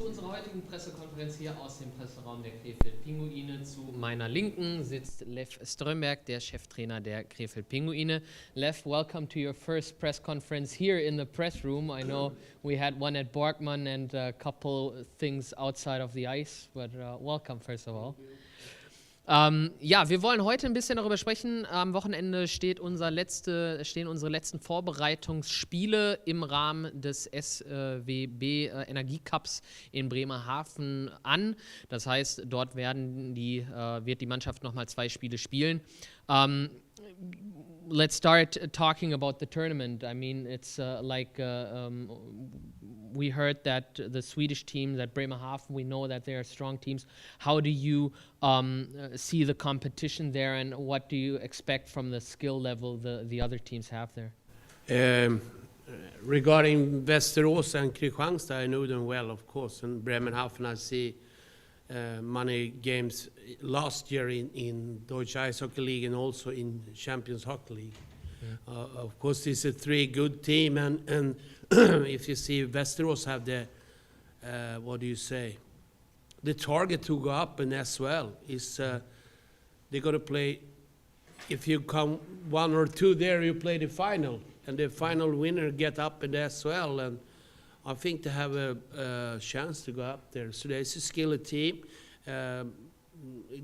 Unserer heutigen Pressekonferenz hier aus dem Presseraum der Krefeld Pinguine. Zu meiner Linken sitzt Lev Strömberg, der Cheftrainer der Krefeld Pinguine. Lev, welcome to your first press conference here in the press room. I know we had one at Borgmann and a couple things outside of the ice, but welcome first of all. Ja, wir wollen heute ein bisschen darüber sprechen. Am Wochenende stehen unsere letzten Vorbereitungsspiele im Rahmen des SWB Energiecups in Bremerhaven an. Das heißt, dort wird die Mannschaft nochmal 2 Spiele spielen. Let's start talking about the tournament. I mean, it's we heard that the Swedish team, that Bremerhaven, we know that they are strong teams. How do you see the competition there, and what do you expect from the skill level the other teams have there? Regarding Västerås and Kristianstad, I know them well, of course, and Bremerhaven, I see many games last year in Deutsche Eishockey League and also in Champions Hockey League. Of course, this is a 3 good team, and if you see Västerås have the the target to go up in SHL is they're going to play. If you come 1 or 2 there, you play the final, and the final winner get up in the SHL, and I think they have a chance to go up there. So there's a skilled team,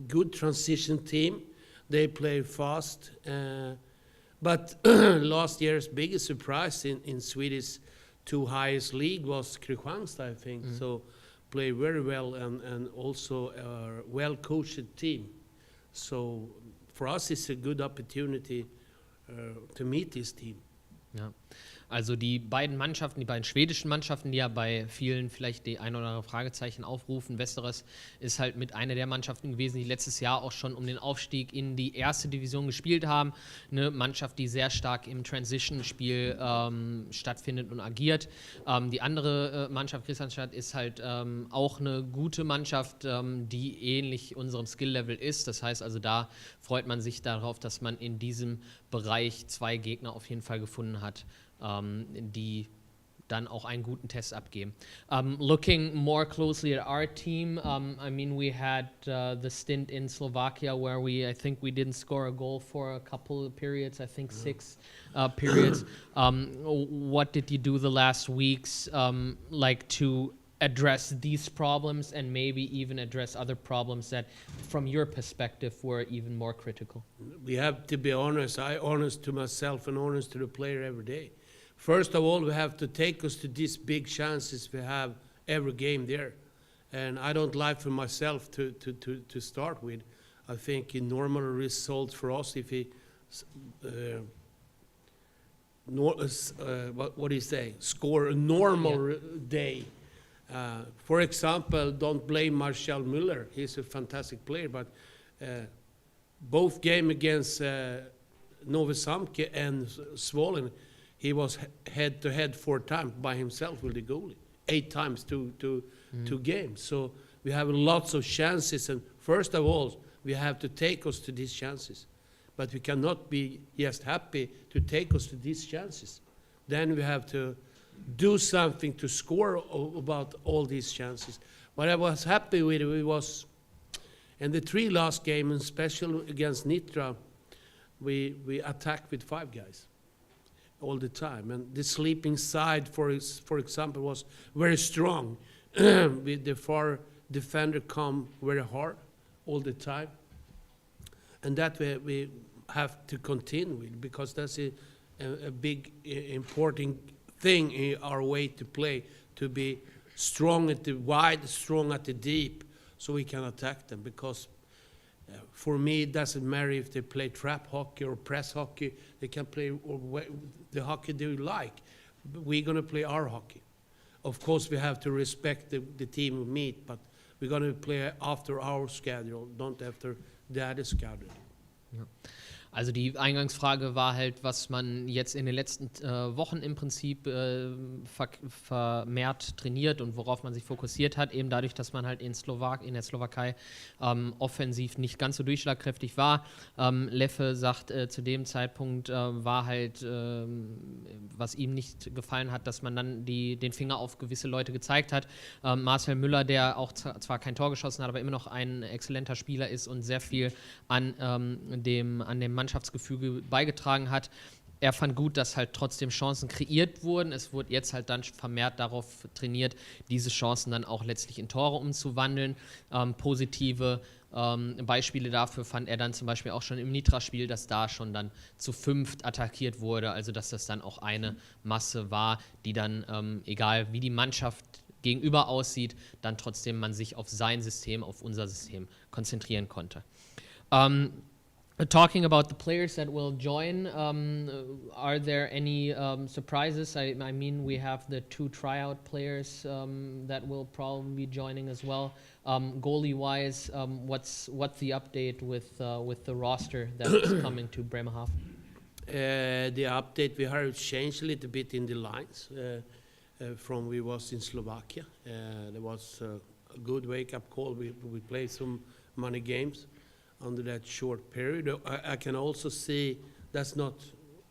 good transition team. They play fast. But last year's biggest surprise in Swedish 2 highest league was Kristianstad, I think. So play very well and also a well-coached team. So for us, it's a good opportunity to meet this team. Ja. Also die beiden schwedischen Mannschaften, die ja bei vielen vielleicht die ein oder andere Fragezeichen aufrufen. Västerås ist halt mit einer der Mannschaften gewesen, die letztes Jahr auch schon um den Aufstieg in die erste Division gespielt haben. Eine Mannschaft, die sehr stark im Transition-Spiel stattfindet und agiert. Die andere Mannschaft, Kristianstad, ist halt auch eine gute Mannschaft, die ähnlich unserem Skill-Level ist. Das heißt also, da freut man sich darauf, dass man in diesem Bereich 2 Gegner auf jeden Fall gefunden hat, die dann auch einen guten Test abgeben. Looking more closely at our team, I mean, we had the stint in Slovakia where I think we didn't score a goal for a couple of periods, I think 6 periods. What did you do the last weeks to address these problems and maybe even address other problems that, from your perspective, were even more critical? We have to be honest. I'm honest to myself and honest to the player every day. First of all, we have to take us to these big chances we have every game there. And I don't lie for myself to start with. I think in normal results for us, if we score a normal day. For example, don't blame Marcel Müller. He's a fantastic player, but both game against Novi Samke and Svalin, he was head-to-head 4 times by himself with the goalie, 8 times two games. So we have lots of chances, and first of all, we have to take us to these chances. But we cannot be just happy to take us to these chances. Then we have to do something to score about all these chances. What I was happy with was in the 3 last games, and especially against Nitra, we attacked with 5 guys all the time. And the sleeping side, for example, was very strong. With the far defender come very hard all the time. And that we have to continue with, because that's a big, important thing in our way to play, to be strong at the wide, strong at the deep, so we can attack them. Because for me, it doesn't matter if they play trap hockey or press hockey. They can play the hockey they like. We're going to play our hockey. Of course, we have to respect the team we meet, but we're going to play after our schedule, not after the other schedule. Ja. Also die Eingangsfrage war halt, was man jetzt in den letzten Wochen im Prinzip vermehrt trainiert und worauf man sich fokussiert hat, eben dadurch, dass man halt in der Slowakei offensiv nicht ganz so durchschlagkräftig war. Leffe sagt, zu dem Zeitpunkt war halt, was ihm nicht gefallen hat, dass man dann den Finger auf gewisse Leute gezeigt hat. Marcel Müller, der auch zwar kein Tor geschossen hat, aber immer noch ein exzellenter Spieler ist und sehr viel an dem Mannschaftsgefüge beigetragen hat. Er fand gut, dass halt trotzdem Chancen kreiert wurden. Es wurde jetzt halt dann vermehrt darauf trainiert, diese Chancen dann auch letztlich in Tore umzuwandeln. Positive Beispiele dafür fand er dann zum Beispiel auch schon im Nitra-Spiel, dass da schon dann zu 5 attackiert wurde, also dass das dann auch eine Masse war, die dann, egal wie die Mannschaft gegenüber aussieht, dann trotzdem man sich auf sein System, auf unser System konzentrieren konnte. Talking about the players that will join, are there any surprises? I mean, we have the 2 tryout players that will probably be joining as well. Goalie-wise, what's the update with the roster that's coming to Bremerhaven? The update, we have changed a little bit in the lines from we was in Slovakia. There was a good wake-up call. We played some money games under that short period. I can also see, that's not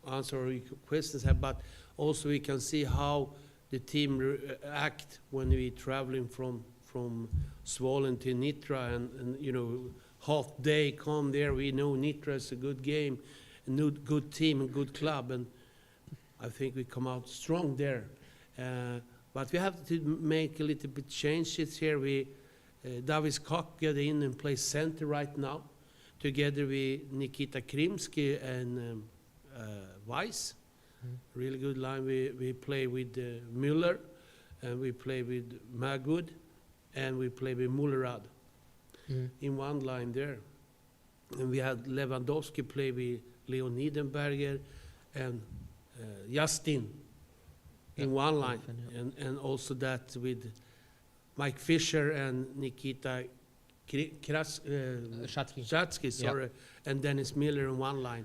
answer your questions, but also we can see how the team act when we traveling from Zvolen to Nitra, and you know, half day come there. We know Nitra is a good game, a good team, a good club, and I think we come out strong there. But we have to make a little bit changes here. Davis Kok get in and play center right now, together with Nikita Krimsky and Weiss. Really good line. We play with Müller, and we play with Magud, and we play with Mullerad in one line there. And we had Lewandowski play with Leo Niedenberger and Justin in one line, and also that with Mike Fisher and Nikita Shatsky, sorry, and Dennis Miller in one line.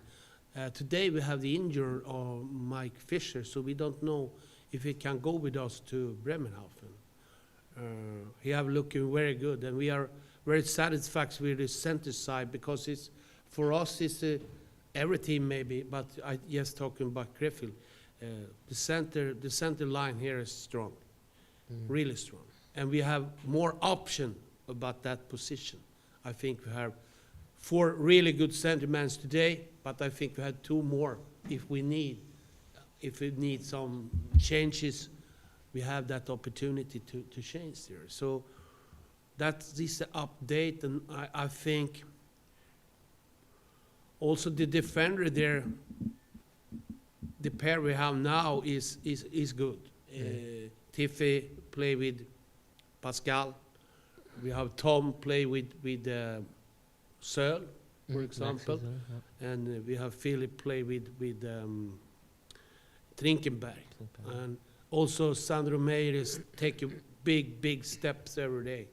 Today we have the injury of Mike Fisher, so we don't know if he can go with us to Bremerhaven. He have looking very good, and we are very satisfied with the center side, because it's for us it's everything maybe, but I just talking about Krefeld. The center line here is strong, really strong, and we have more option about that position. I think we have 4 really good centermans today, but I think we had 2 more if we need some changes. We have that opportunity to change there. So that's this update, and I think also the defender there, the pair we have now is good. Tiffy play with Pascal. We have Tom play with Searle, for example, and we have Philip play with Trinkenberg. And also Sandro Meyer is taking big steps every day.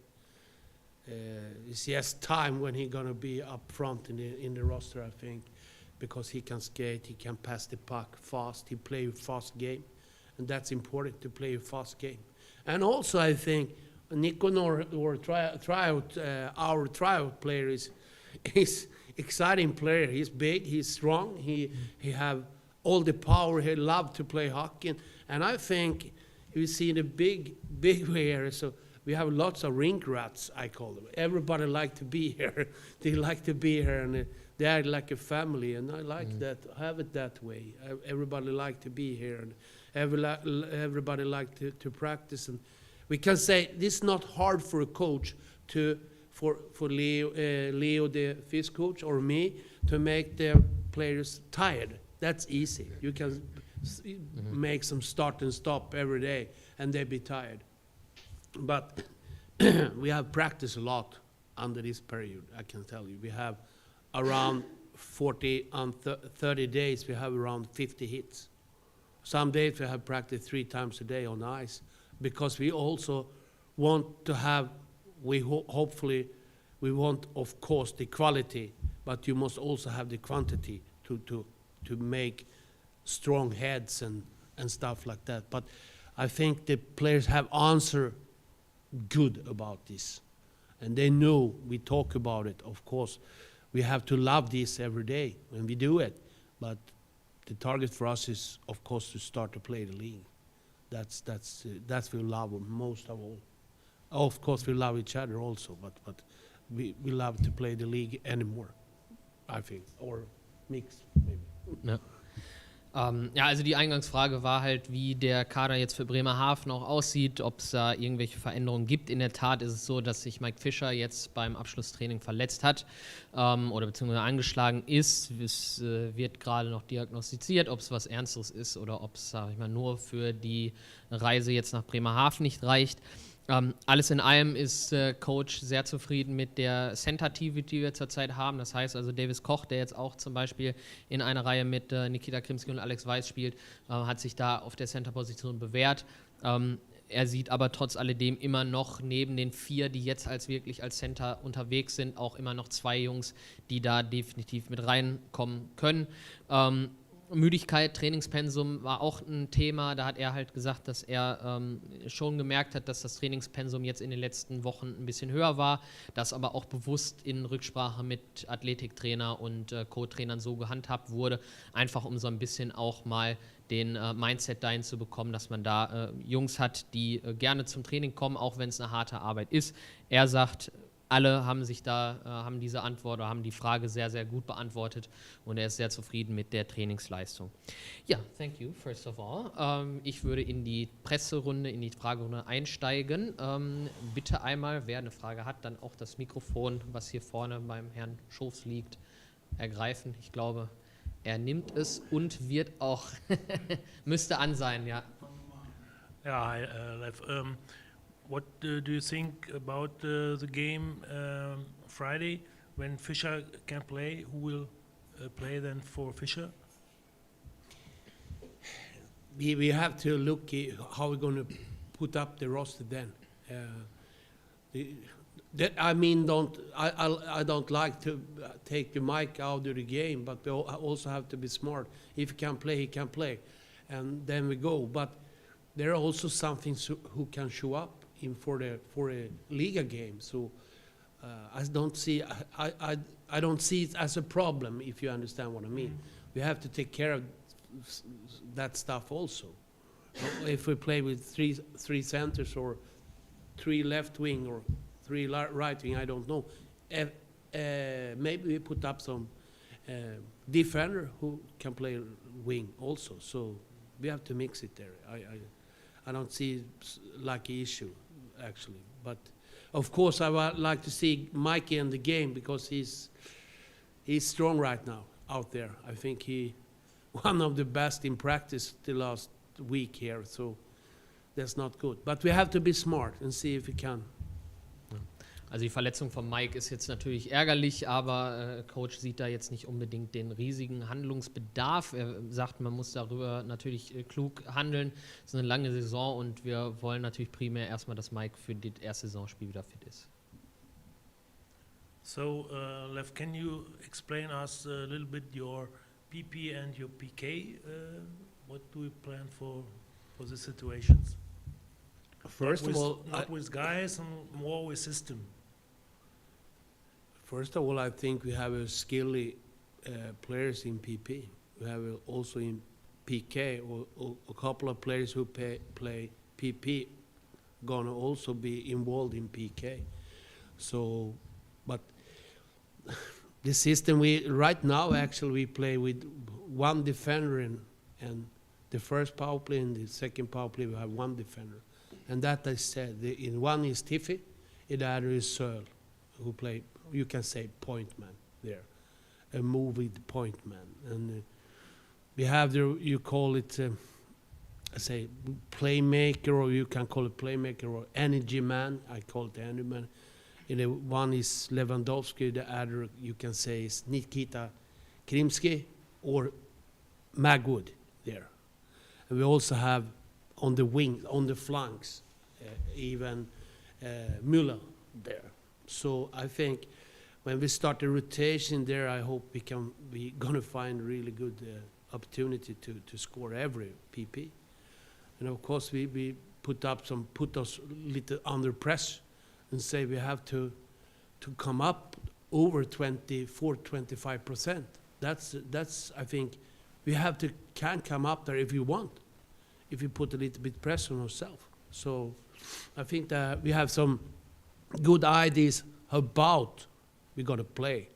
It's just time when he's gonna be up front in the roster, I think, because he can skate, he can pass the puck fast, he play a fast game, and that's important to play a fast game. And also I think Nico our tryout player is exciting player. He's big, he's strong, he have all the power, he love to play hockey, and I think you see the big way here. So we have lots of rink rats, I call them. Everybody like to be here. They like to be here, and they are like a family, and I like that, have it that way. Everybody like to be here, and everybody like to practice. And we can say this is not hard for a coach for Leo, the fish coach, or me, to make their players tired. That's easy. You can make some start and stop every day, and they be tired. But we have practiced a lot under this period, I can tell you. We have around 40 and 30 days, we have around 50 hits. Some days we have practiced 3 times a day on ice, because we also want to have, hopefully, we want, of course, the quality, but you must also have the quantity to make strong heads and stuff like that. But I think the players have answered good about this, and they know we talk about it. Of course, we have to love this every day when we do it, but the target for us is, of course, to start to play the league. That's we love most of all. Of course, we love each other also, but we love to play the league anymore, I think, or mix maybe. Ja. Ja, also die Eingangsfrage war halt, wie der Kader jetzt für Bremerhaven auch aussieht, ob es da irgendwelche Veränderungen gibt. In der Tat ist es so, dass sich Mike Fischer jetzt beim Abschlusstraining verletzt hat oder beziehungsweise angeschlagen ist. Es wird gerade noch diagnostiziert, ob es was Ernsteres ist oder ob es, sage ich mal, nur für die Reise jetzt nach Bremerhaven nicht reicht. Alles in allem ist Coach sehr zufrieden mit der Center-Tiefe, die wir zurzeit haben. Das heißt also, Davis Koch, der jetzt auch zum Beispiel in einer Reihe mit Nikita Krimski und Alex Weiß spielt, hat sich da auf der Center-Position bewährt. Er sieht aber trotz alledem immer noch neben den 4, die jetzt wirklich als Center unterwegs sind, auch immer noch 2 Jungs, die da definitiv mit reinkommen können. Müdigkeit, Trainingspensum war auch ein Thema. Da hat er halt gesagt, dass er schon gemerkt hat, dass das Trainingspensum jetzt in den letzten Wochen ein bisschen höher war, das aber auch bewusst in Rücksprache mit Athletiktrainer und Co-Trainern so gehandhabt wurde, einfach um so ein bisschen auch mal den Mindset dahin zu bekommen, dass man da Jungs hat, die gerne zum Training kommen, auch wenn es eine harte Arbeit ist. Er sagt, alle haben haben diese Antwort oder haben die Frage sehr, sehr gut beantwortet und er ist sehr zufrieden mit der Trainingsleistung. Ja, thank you, first of all. Ich würde in die Presserunde, in die Fragerunde einsteigen. Bitte einmal, wer eine Frage hat, dann auch das Mikrofon, was hier vorne beim Herrn Schofs liegt, ergreifen. Ich glaube, er nimmt es und wird auch, müsste an sein, ja. Ja, hi, Leif. What do you think about the game Friday when Fischer can play? Who will play then for Fischer? We have to look how we're going to put up the roster then. I don't like to take the mic out of the game, but we also have to be smart. If he can play, he can play, and then we go. But there are also some things who can show up for a Liga game. So I don't see it as a problem, if you understand what I mean. We have to take care of that stuff also. If we play with three centers or 3 left wing or 3 right wing, I don't know. Maybe we put up some defender who can play wing also. So we have to mix it there. I don't see it like an issue, actually. But of course, I would like to see Mikey in the game because he's strong right now out there. I think he one of the best in practice the last week here. So that's not good. But we have to be smart and see if we can. Also die Verletzung von Mike ist jetzt natürlich ärgerlich, aber Coach sieht da jetzt nicht unbedingt den riesigen Handlungsbedarf. Er sagt, man muss darüber natürlich klug handeln. Es ist eine lange Saison und wir wollen natürlich primär erstmal, dass Mike für das erste Saisonspiel wieder fit ist. So, Lev, can you explain us a little bit your PP and your PK? What do you plan for the situations? First of all, not with guys, and more with system. First of all, I think we have a skilly players in PP. We have also in PK a couple of players who play PP gonna also be involved in PK. So, but the system right now actually we play with 1 defender and the first power play and the second power play we have 1 defender. And that I said, in one is Tiffy, in the other is Searle, who play, you can say, point man there, a movie point man. And we have you call it, I say, playmaker, or you can call it playmaker, or energy man, I call it energy man. One is Lewandowski, the other you can say is Nikita Krimski, or Magwood there. And we also have on the wing, on the flanks, even Müller there. So I think when we start the rotation there, I hope we're going to find really good opportunity to score every PP. And of course, we put us a little under press and say we have to come up over 24-25%. That's I think we can come up there if we want, if we put a little bit pressure on ourselves. So I think that we have some good ideas about we're going to play.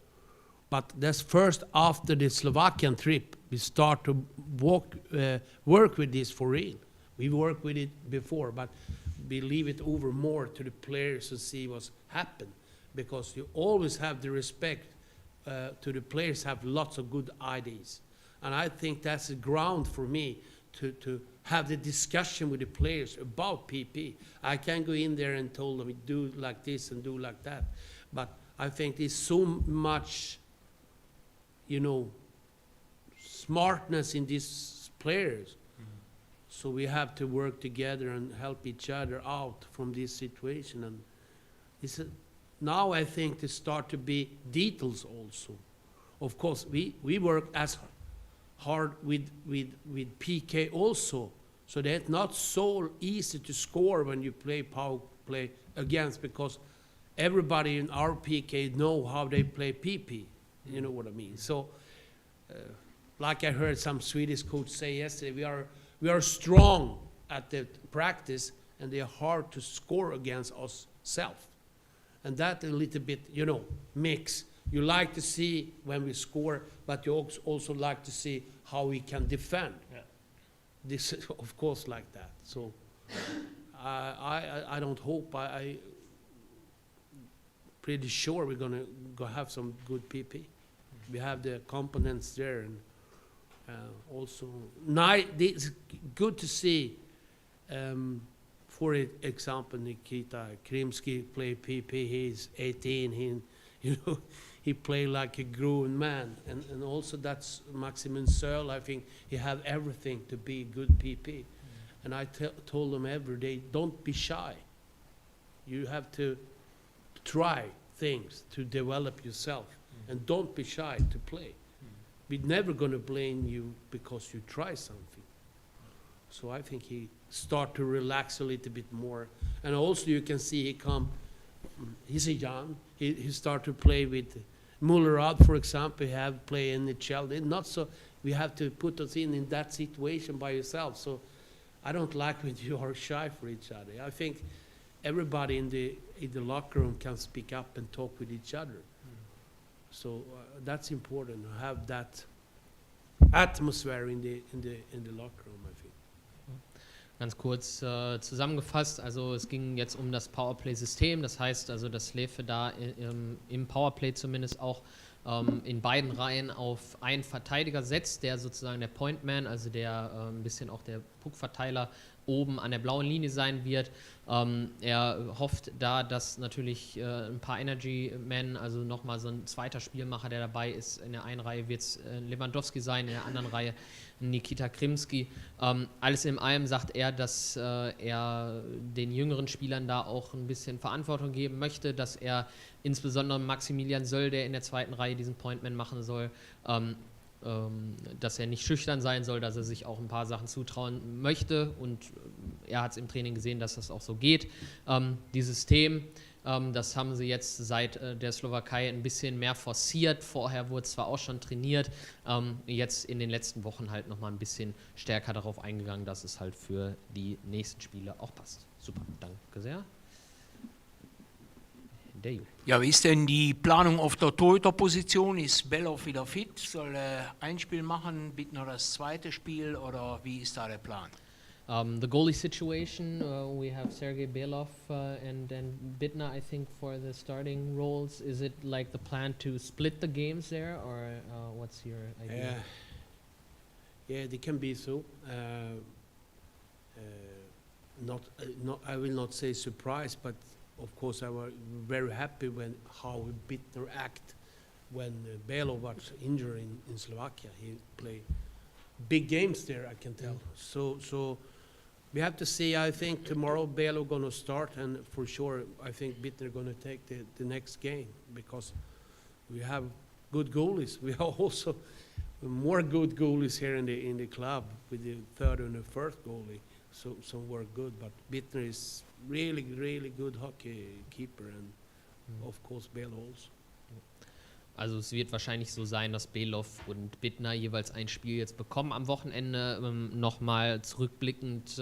But that's first after the Slovakian trip, we start to work with this for real. We worked with it before, but we leave it over more to the players to see what's happened. Because you always have the respect to the players, have lots of good ideas. And I think that's the ground for me to have the discussion with the players about PP. I can't go in there and tell them, do like this and do like that. But I think there's so much, smartness in these players. Mm-hmm. So we have to work together and help each other out from this situation. And now I think there start to be details also. Of course, we work as hard with PK also. So that's not so easy to score when you play power play against, because everybody in our PK know how they play PP. You know what I mean? So, like I heard some Swedish coach say yesterday, we are strong at the practice, and they are hard to score against ourselves. And that a little bit, mix. You like to see when we score, but you also like to see how we can defend. Yeah. This is, of course, like that. So I don't hope. I pretty sure we're going to go have some good PP. Mm-hmm. We have the components there, and also it's good to see. For example, Nikita Krimsky play PP. He's 18. He play like a grown man, and also that's Maximum Searle. I think he have everything to be a good PP. Mm. And I told him every day, don't be shy. You have to try things to develop yourself, and don't be shy to play. We're never going to blame you because you try something. So I think he start to relax a little bit more. And also you can see he's a young, he start to play with Mullerad, for example, he have play in the NHL. Not so, we have to put us in that situation by yourself. So I don't like when you are shy for each other. I think everybody in the locker room can speak up and talk with each other. So that's important to have that atmosphere in the locker room, I think. Ganz kurz zusammengefasst, also es ging jetzt um das Powerplay-System, das heißt also, dass Lefe da im Powerplay zumindest auch in beiden Reihen auf einen Verteidiger setzt, der sozusagen der Pointman, also der ein bisschen auch der Puckverteiler oben an der blauen Linie sein wird. Er hofft da, dass natürlich ein paar Energy-Men, also nochmal so ein zweiter Spielmacher, der dabei ist. In der einen Reihe wird es Lewandowski sein, in der anderen Reihe Nikita Krimsky. Alles in allem sagt er, dass er den jüngeren Spielern da auch ein bisschen Verantwortung geben möchte, dass er insbesondere Maximilian Söll, der in der zweiten Reihe diesen Pointman machen soll, dass er nicht schüchtern sein soll, dass er sich auch ein paar Sachen zutrauen möchte, und er hat es im Training gesehen, dass das auch so geht. Dieses System, das haben sie jetzt seit der Slowakei ein bisschen mehr forciert. Vorher wurde zwar auch schon trainiert, jetzt in den letzten Wochen halt nochmal ein bisschen stärker darauf eingegangen, dass es halt für die nächsten Spiele auch passt. Super, danke sehr. Ja, wie ist denn die Planung auf der Torhüterposition? Ist Belov wieder fit? Soll er ein Spiel machen, Bittner das zweite Spiel, oder wie ist da der Plan? The goalie situation, we have Sergei Belov and Bittner, I think, for the starting roles. Is it like the plan to split the games there, or what's your idea? Yeah, they can be so. I will not say surprised, but of course I was very happy how Bittner act when Belov was injured in Slovakia. He played big games there, I can tell. So we have to see. I think tomorrow Belov going to start, and for sure I think Bittner going to take the next game, because we have good goalies. We have also more good goalies here in the club with the third and the fourth goalie. So some were good, but Bittner is really good hockey keeper, and of course Bell also. Also es wird wahrscheinlich so sein, dass Belov und Bittner jeweils ein Spiel jetzt bekommen. Am Wochenende nochmal zurückblickend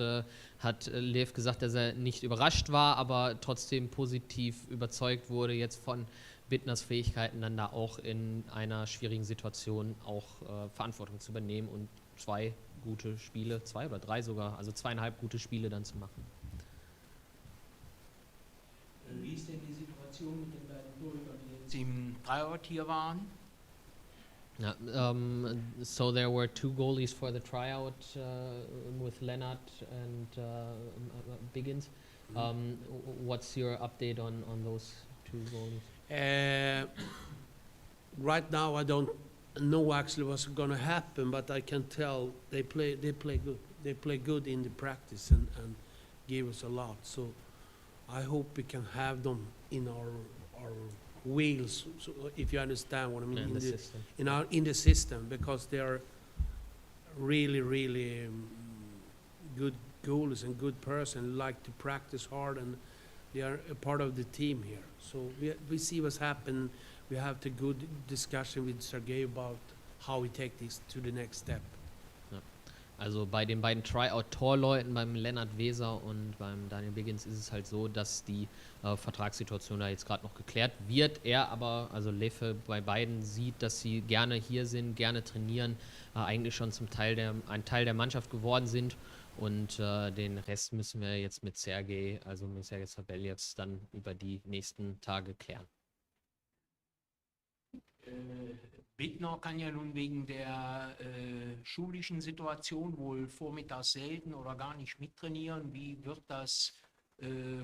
hat Lev gesagt, dass er nicht überrascht war, aber trotzdem positiv überzeugt wurde jetzt von Bittners Fähigkeiten, dann da auch in einer schwierigen Situation auch Verantwortung zu übernehmen und 2 gute Spiele, 2 oder 3 sogar, also 2,5 gute Spiele dann zu machen. Wie ist denn die Situation mit den beiden Torhütern, die jetzt im Tryout hier waren? Yeah, so there were 2 goalies for the tryout with Lennart and Biggins. What's your update on those 2 goalies? Right now, I don't know actually what's going to happen, but I can tell they play good. They play good in the practice and give us a lot. So I hope we can have them in our wheels, so if you understand what I mean, In the system. in the system, because they are really good goalies and good person, like to practice hard, and they are a part of the team here. So we see what's happened. We have a good discussion with Sergei about how we take this to the next step. Also bei den beiden Tryout-Torleuten, beim Lennart Weser und beim Daniel Biggins, ist es halt so, dass die Vertragssituation da jetzt gerade noch geklärt wird. Er aber, also Leffe, bei beiden sieht, dass sie gerne hier sind, gerne trainieren, eigentlich schon ein Teil der Mannschaft geworden sind. Und den Rest müssen wir jetzt mit Sergei Sabeljevs dann über die nächsten Tage klären. Bittner kann ja nun wegen der schulischen Situation wohl vormittags selten oder gar nicht mittrainieren. Wie wird das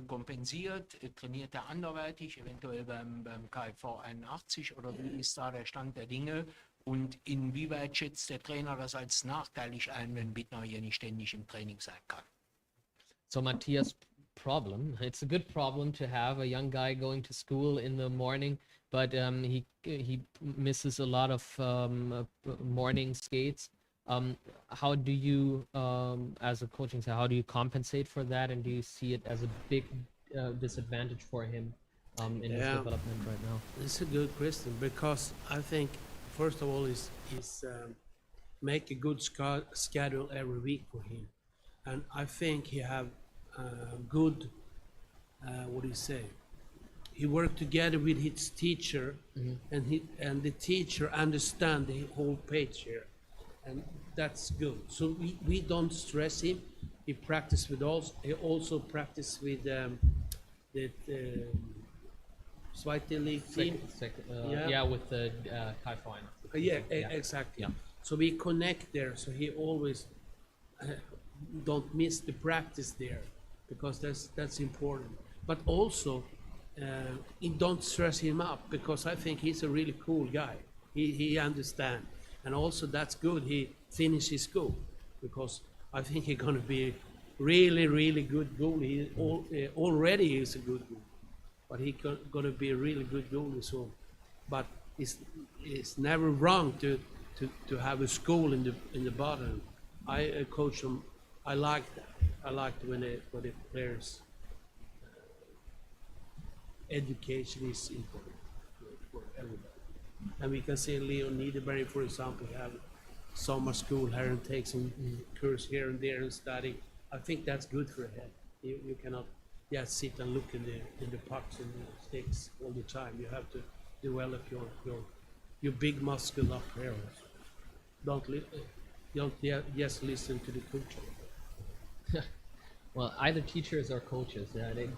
kompensiert? Trainiert er anderweitig, eventuell beim KV 81, oder wie ist da der Stand der Dinge? Und inwieweit schätzt der Trainer das als nachteilig ein, wenn Bittner hier nicht ständig im Training sein kann? So Matthias' problem, it's a good problem to have a young guy going to school in the morning, but he misses a lot of morning skates. How do you, as a coaching staff, how do you compensate for that, and do you see it as a big disadvantage for him in his development right now? It's a good question, because I think first of all is make a good schedule every week for him, and I think he have good what do you say? He worked together with his teacher, and the teacher understand the whole page here, and that's good. So we don't stress him. He practice with us. He also practice with the Zweite League team. With the Kai-Verein. Exactly. Yeah. So we connect there. So he always don't miss the practice there, because that's important. But also, don't stress him up, because I think he's a really cool guy. He understands, and also that's good. He finished his school, because I think he's gonna be really good goalie. Already he's a good goalie, but he's gonna be a really good goalie. So, but it's never wrong to have a school in the bottom. I coach them. I like that. I like when the players. Education is important for everybody. And we can say Leon Niederberg, for example, have summer school here and take some course here and there and study. I think that's good for a head. You cannot just sit and look in the pucks and the sticks all the time. You have to develop your big muscle up here. Don't just listen to the coach. Well, either teachers or coaches, yeah, they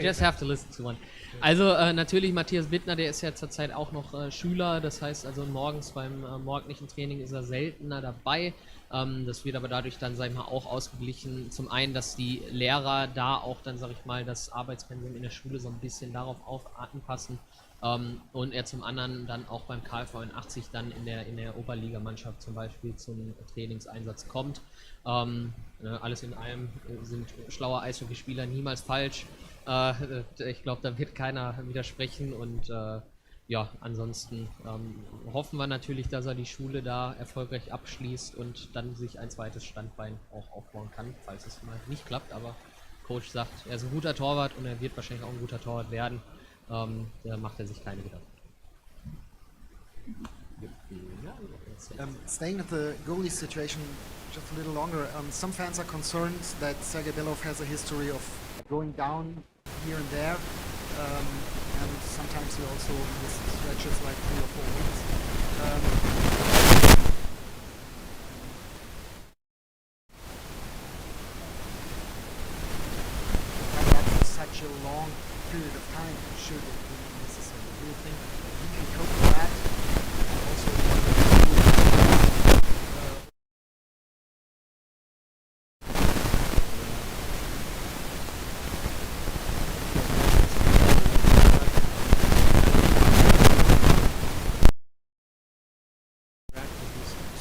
just have to listen to one. Also natürlich Matthias Bittner, der ist ja zurzeit auch noch Schüler, das heißt also morgens beim morgendlichen Training ist er seltener dabei. Das wird aber dadurch dann, sag ich mal, auch ausgeglichen. Zum einen, dass die Lehrer da auch dann, sag ich mal, das Arbeitspensum in der Schule so ein bisschen darauf anpassen. Und er zum anderen dann auch beim KV 80 dann in der Oberligamannschaft zum Beispiel zum Trainingseinsatz kommt. Alles in allem sind schlaue Eishockeyspieler niemals falsch. Ich glaube, da wird keiner widersprechen, und Ja, ansonsten hoffen wir natürlich, dass er die Schule da erfolgreich abschließt und dann sich ein zweites Standbein auch aufbauen kann, falls es mal nicht klappt. Aber Coach sagt, er ist ein guter Torwart und er wird wahrscheinlich auch ein guter Torwart werden. Da macht er sich keine Gedanken. Staying at the goalie situation just a little longer, some fans are concerned that Sergei Belov has a history of going down here and there, and sometimes he also misses stretches like 3 or 4 weeks. And that for such a long period of time should it be necessary. Do you think he can cope with that? And also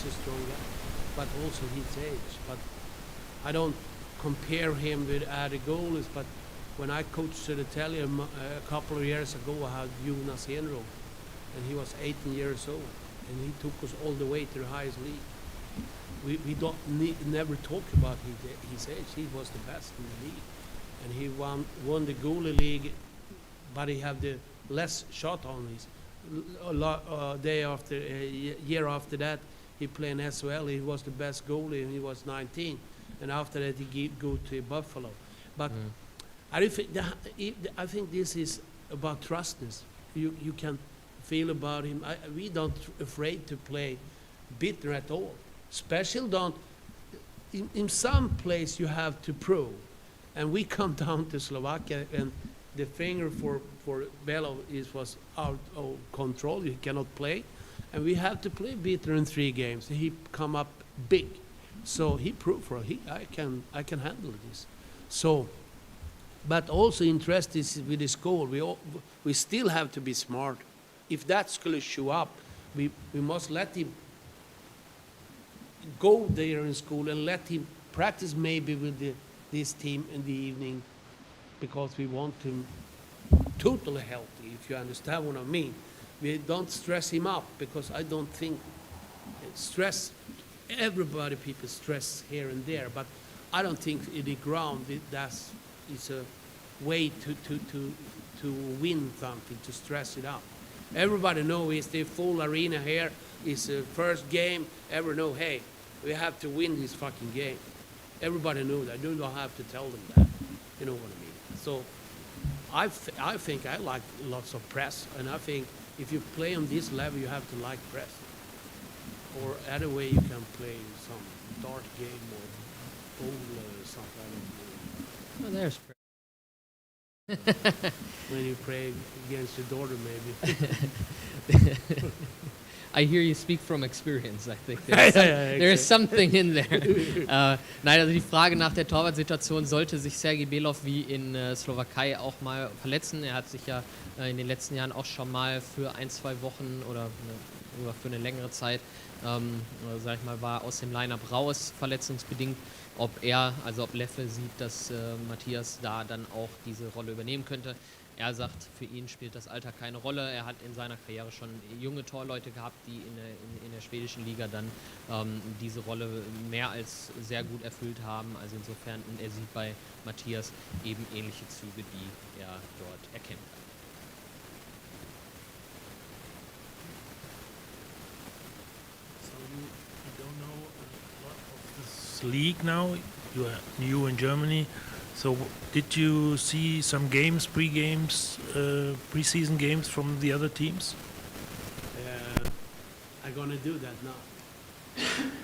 He's a strong guy, but also his age. But I don't compare him with other goalies. But when I coached Södertälje a couple of years ago, I had Jonas Enroth, and he was 18 years old, and he took us all the way to the highest league. We don't never talk about his age. He was the best in the league, and he won the goalie league, but he had the less shot on his. Year after that, he played in SHL. He was the best goalie, and he was 19. And after that, he go to Buffalo. But I think this is about trustness. You can feel about him. We don't afraid to play bitter at all. Special don't. In some place you have to prove, and we come down to Slovakia, and the finger for Belov was out of control. He cannot play, and we have to play bitter in 3 games. He come up big, so he proved for I can handle this. So, but also interested with his goal. We still have to be smart. If that's going to show up, we must let him go there in school and let him practice maybe with this team in the evening, because we want him totally healthy, if you understand what I mean. We don't stress him up, because I don't think stress, people stress here and there, but I don't think in the ground that's a way to win something, to stress it up. Everybody knows it's the full arena here, it's the first game, everyone know, hey, we have to win this fucking game. Everybody knows that. You don't have to tell them that. You know what I mean? So I think I like lots of press, and I think if you play on this level, you have to like press. Or other way you can play some dart game or bowl or something. Oh, there's When you play against your daughter, maybe. I hear you speak from experience, I think. There is something in there. Nein, also die Frage nach der Torwartsituation: Sollte sich Sergei Belov wie in Slowakei auch mal verletzen? Er hat sich ja in den letzten Jahren auch schon mal für 1-2 Wochen oder für eine längere Zeit, sag ich mal, war aus dem Line-Up raus, verletzungsbedingt. Ob Leffe sieht, dass Matthias da dann auch diese Rolle übernehmen könnte. Er sagt, für ihn spielt das Alter keine Rolle. Er hat in seiner Karriere schon junge Torleute gehabt, die in der schwedischen Liga dann diese Rolle mehr als sehr gut erfüllt haben. Also insofern, und er sieht bei Matthias eben ähnliche Züge, die er dort erkennen kann. So you don't know a lot of this league now. You are new in Germany. So did you see some games, pre-season games from the other teams? I'm gonna do that now.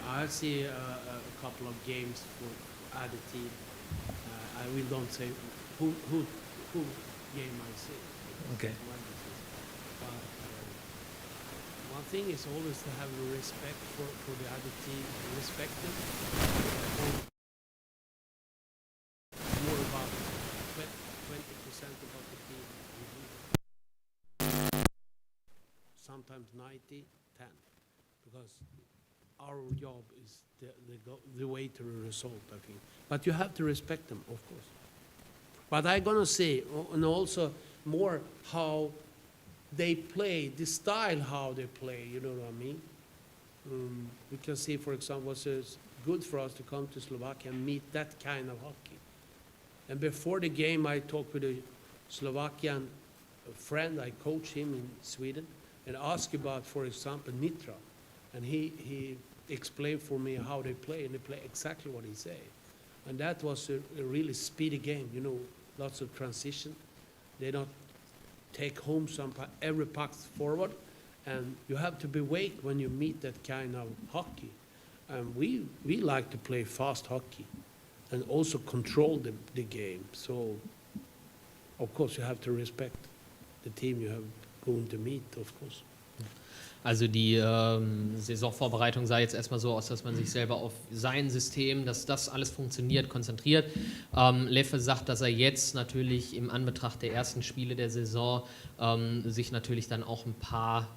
I see a couple of games for other team. I will don't say who game I see. Okay. But one thing is always to have respect for the other team, respect them. More about 20% about the team. Sometimes 90, 10. Because our job is the way to the result, I think. But you have to respect them, of course. But I'm gonna say, and also more how they play, the style how they play, you know what I mean? We can see, for example, it's good for us to come to Slovakia and meet that kind of hockey. And before the game, I talked with a Slovakian friend, I coach him in Sweden, and asked about, for example, Nitra. And he explained for me how they play, and they play exactly what he said. And that was a really speedy game, you know, lots of transition. They don't take home every puck forward, and you have to be awake when you meet that kind of hockey. And we like to play fast hockey and also control the game. So, of course, you have to respect the team you have going to meet, of course. Also die Saisonvorbereitung sah jetzt erstmal so aus, dass man sich selber auf sein System, dass das alles funktioniert, konzentriert. Leffe sagt, dass er jetzt natürlich im Anbetracht der ersten Spiele der Saison sich natürlich dann auch ein paar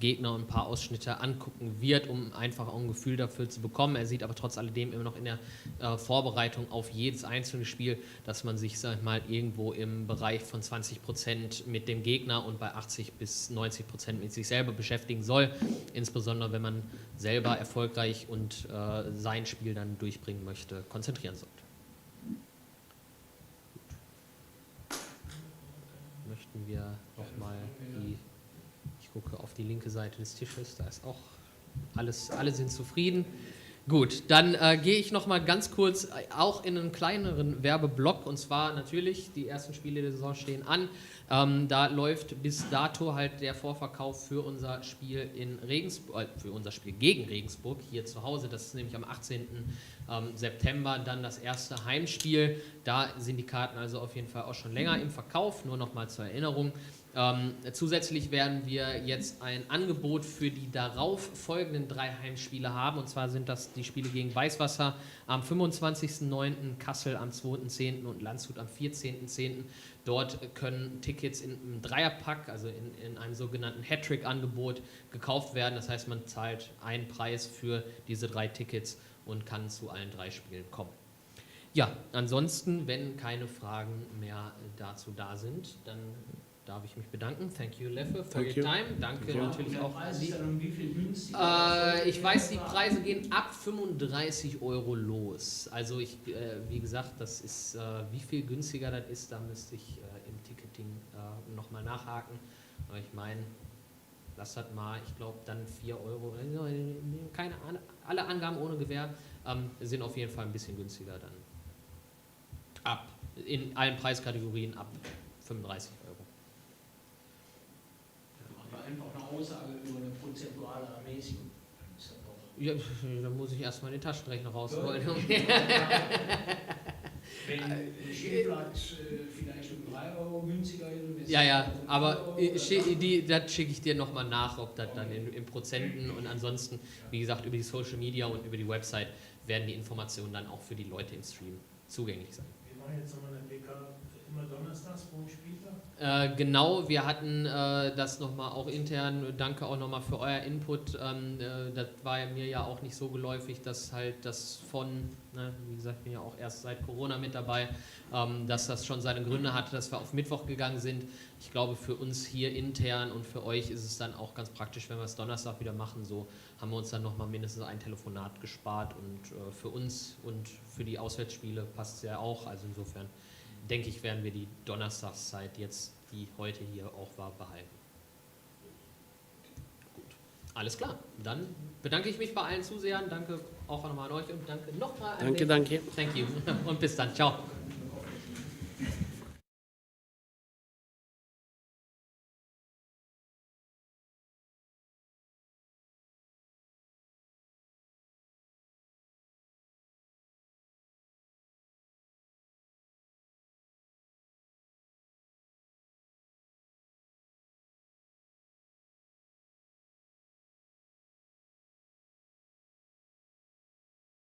Gegner und ein paar Ausschnitte angucken wird, um einfach auch ein Gefühl dafür zu bekommen. Er sieht aber trotz alledem immer noch in der Vorbereitung auf jedes einzelne Spiel, dass man sich, sag ich mal, irgendwo im Bereich von 20% mit dem Gegner und bei 80 bis 90% mit sich selber beschäftigen soll, insbesondere wenn man selber erfolgreich und sein Spiel dann durchbringen möchte, konzentrieren sollte. Möchten wir nochmal ich gucke auf die linke Seite des Tisches, da ist auch alle sind zufrieden. Gut, dann gehe ich noch mal ganz kurz auch in einen kleineren Werbeblock, und zwar natürlich, die ersten Spiele der Saison stehen an. Da läuft bis dato halt der Vorverkauf für unser Spiel in Regensburg, für unser Spiel gegen Regensburg hier zu Hause. Das ist nämlich am 18. September dann das erste Heimspiel. Da sind die Karten also auf jeden Fall auch schon länger im Verkauf, nur noch mal zur Erinnerung. Zusätzlich werden wir jetzt ein Angebot für die darauf folgenden 3 Heimspiele haben, und zwar sind das die Spiele gegen Weißwasser am 25.09., Kassel am 2.10. und Landshut am 14.10. Dort können Tickets in einem Dreierpack, also in einem sogenannten Hattrick-Angebot gekauft werden. Das heißt, man zahlt einen Preis für diese 3 Tickets und kann zu allen 3 Spielen kommen. Ja, ansonsten, wenn keine Fragen mehr dazu da sind, dann darf ich mich bedanken. Thank you, Leffe, for your time. Danke natürlich auch an die. Ich weiß, die Preise gehen ab 35 € los. Also wie gesagt, das ist, wie viel günstiger das ist, da müsste ich im Ticketing nochmal nachhaken. Aber ich meine, lasst das mal, ich glaube dann 4 €, keine Ahnung, alle Angaben ohne Gewähr sind auf jeden Fall ein bisschen günstiger dann. In allen Preiskategorien ab 35 €. Einfach eine Aussage über eine prozentuale Ermäßigung. Ja, dann muss ich erstmal den Taschenrechner rausholen. Wenn ein Stehplatz vielleicht um 3 € günstiger ist. Ja, aber das schicke ich dir nochmal nach, ob das dann in Prozenten, und ansonsten, wie gesagt, über die Social Media und über die Website werden die Informationen dann auch für die Leute im Stream zugänglich sein. Wir machen jetzt nochmal eine PK immer donnerstags vor dem Spieltag. Genau, wir hatten das nochmal auch intern, danke auch nochmal für euer Input, das war mir ja auch nicht so geläufig, dass halt das wie gesagt, ich bin ja auch erst seit Corona mit dabei, dass das schon seine Gründe hatte, dass wir auf Mittwoch gegangen sind. Ich glaube, für uns hier intern und für euch ist es dann auch ganz praktisch, wenn wir es Donnerstag wieder machen. So haben wir uns dann nochmal mindestens ein Telefonat gespart, und für uns und für die Auswärtsspiele passt es ja auch. Also insofern denke ich, werden wir die Donnerstagszeit jetzt, die heute hier auch war, behalten. Gut, alles klar. Dann bedanke ich mich bei allen Zusehern. Danke auch nochmal an euch und danke nochmal an Danke. Thank you. Und bis dann. Ciao.